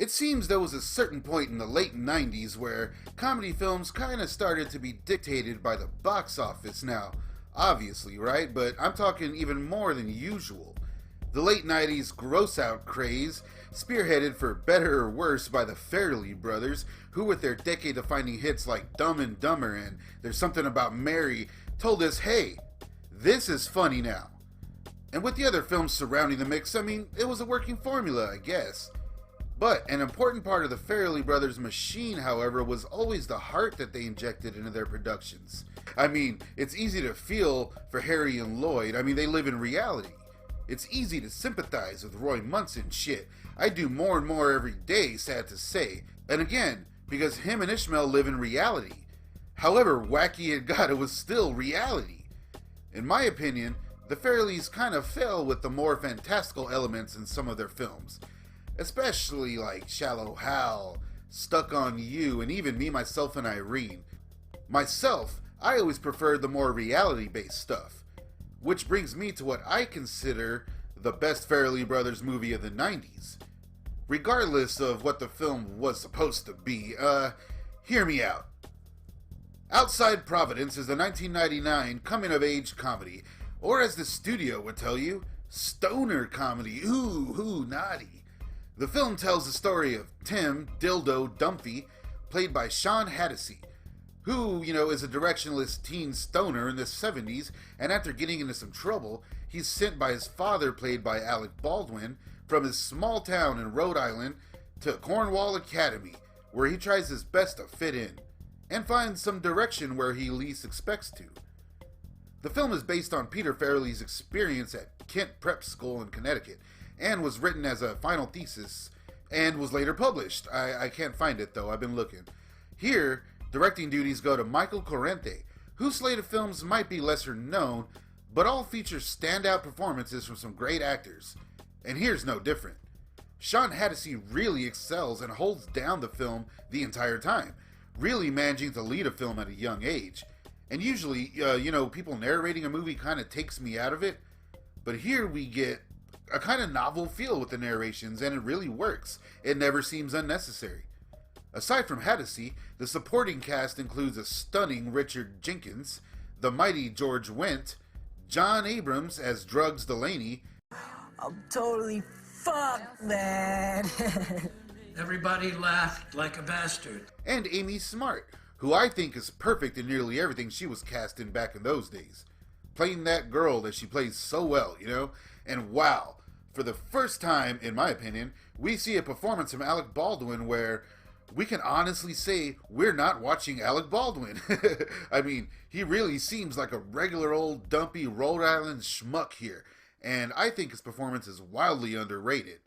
It seems there was a certain point in the late 90s where comedy films kinda started to be dictated by the box office now. Obviously, right? But I'm talking even more than usual. The late 90s gross out craze, spearheaded for better or worse by the Farrelly brothers, who with their decade-defining hits like Dumb and Dumber and There's Something About Mary, told us, hey, this is funny now. And with the other films surrounding the mix, I mean, it was a working formula, I guess. But an important part of the Farrelly brothers' machine, however, was always the heart that they injected into their productions. I mean, it's easy to feel for Harry and Lloyd. I mean, they live in reality. It's easy to sympathize with Roy Munson shit. I do more and more every day, sad to say. And again, because him and Ishmael live in reality. However wacky it got, it was still reality. In my opinion, the Farrellys kind of fell with the more fantastical elements in some of their films. Especially like Shallow Hal, Stuck on You, and even Me, Myself, and Irene. Myself, I always preferred the more reality-based stuff. Which brings me to what I consider the best Farrelly Brothers movie of the 90s. Regardless of what the film was supposed to be, hear me out. Outside Providence is a 1999 coming-of-age comedy, or as the studio would tell you, stoner comedy. Ooh, naughty. The film tells the story of Tim Dildo Dumphy, played by Sean Hattasy, who, is a directionless teen stoner in the 70s, and after getting into some trouble, he's sent by his father, played by Alec Baldwin, from his small town in Rhode Island to Cornwall Academy, where he tries his best to fit in, and finds some direction where he least expects to. The film is based on Peter Farrelly's experience at Kent Prep School in Connecticut, and was written as a final thesis, and was later published. I can't find it though, I've been looking. Here, directing duties go to Michael Corrente, whose slate of films might be lesser known, but all feature standout performances from some great actors. And here's no different. Sean Hattasy really excels and holds down the film the entire time, really managing to lead a film at a young age. And usually, people narrating a movie kind of takes me out of it, but here we get a kind of novel feel with the narrations, and it really works. It never seems unnecessary. Aside from Hattasy, the supporting cast includes a stunning Richard Jenkins, the mighty George Wendt, John Abrams as Drugs Delaney. I'm totally fucked, man. Everybody laughed like a bastard. And Amy Smart, who I think is perfect in nearly everything she was cast in back in those days. Playing that girl that she plays so well, And wow, for the first time, in my opinion, we see a performance from Alec Baldwin where we can honestly say we're not watching Alec Baldwin. I mean, he really seems like a regular old dumpy Rhode Island schmuck here, and I think his performance is wildly underrated.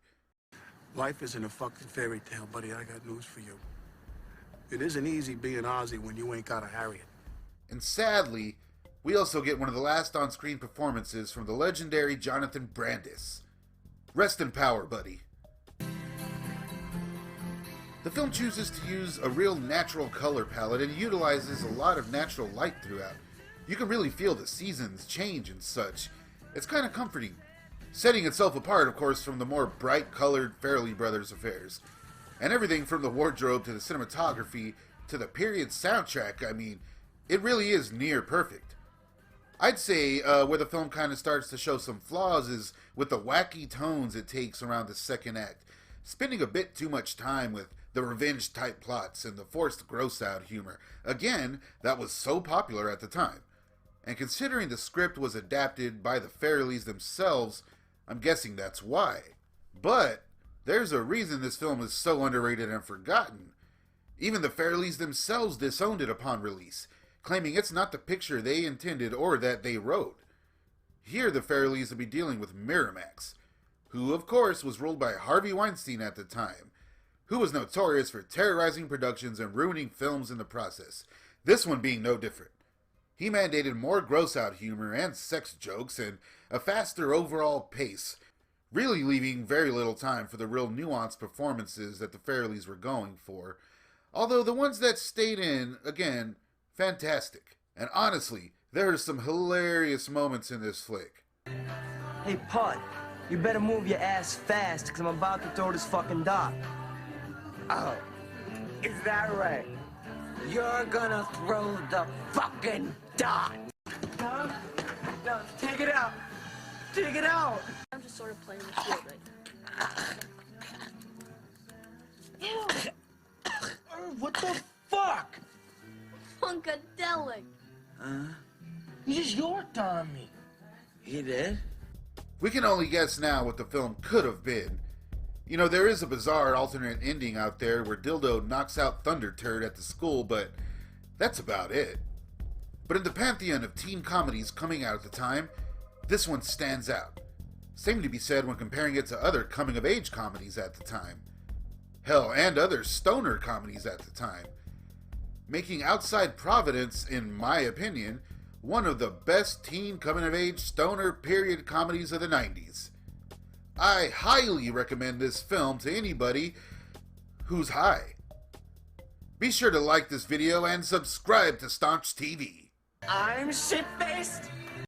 Life isn't a fucking fairy tale, buddy. I got news for you. It isn't easy being Ozzy when you ain't got a Harriet. And sadly, we also get one of the last on-screen performances from the legendary Jonathan Brandis. Rest in power, buddy. The film chooses to use a real natural color palette and utilizes a lot of natural light throughout. You can really feel the seasons change and such. It's kind of comforting. Setting itself apart, of course, from the more bright-colored Farrelly Brothers affairs. And everything from the wardrobe to the cinematography to the period soundtrack, I mean, it really is near perfect. I'd say where the film kind of starts to show some flaws is with the wacky tones it takes around the second act, spending a bit too much time with the revenge-type plots and the forced gross-out humor. Again, that was so popular at the time. And considering the script was adapted by the Farrellys themselves, I'm guessing that's why. But there's a reason this film is so underrated and forgotten. Even the Farrellys themselves disowned it upon release, claiming it's not the picture they intended or that they wrote. Here the Farrellys will be dealing with Miramax, who of course was ruled by Harvey Weinstein at the time, who was notorious for terrorizing productions and ruining films in the process, this one being no different. He mandated more gross-out humor and sex jokes and a faster overall pace, really leaving very little time for the real nuanced performances that the Farrellys were going for, although the ones that stayed in, again, fantastic. And honestly, there are some hilarious moments in this flick. Hey, Pud, you better move your ass fast, because I'm about to throw this fucking dot. Oh, is that right? You're gonna throw the fucking dot. No, no, take it out. Take it out. I'm just sort of playing the field right now. Ew! What the fuck? Funkadelic. He just yorked on me. He did? We can only guess now what the film could have been. You know, there is a bizarre alternate ending out there where Dildo knocks out Thunder Turd at the school, but that's about it. But in the pantheon of teen comedies coming out at the time, this one stands out. Same to be said when comparing it to other coming-of-age comedies at the time. Hell, and other stoner comedies at the time. Making Outside Providence, in my opinion, one of the best teen coming-of-age stoner period comedies of the 90s. I highly recommend this film to anybody who's high. Be sure to like this video and subscribe to Staunch TV. I'm shit-faced.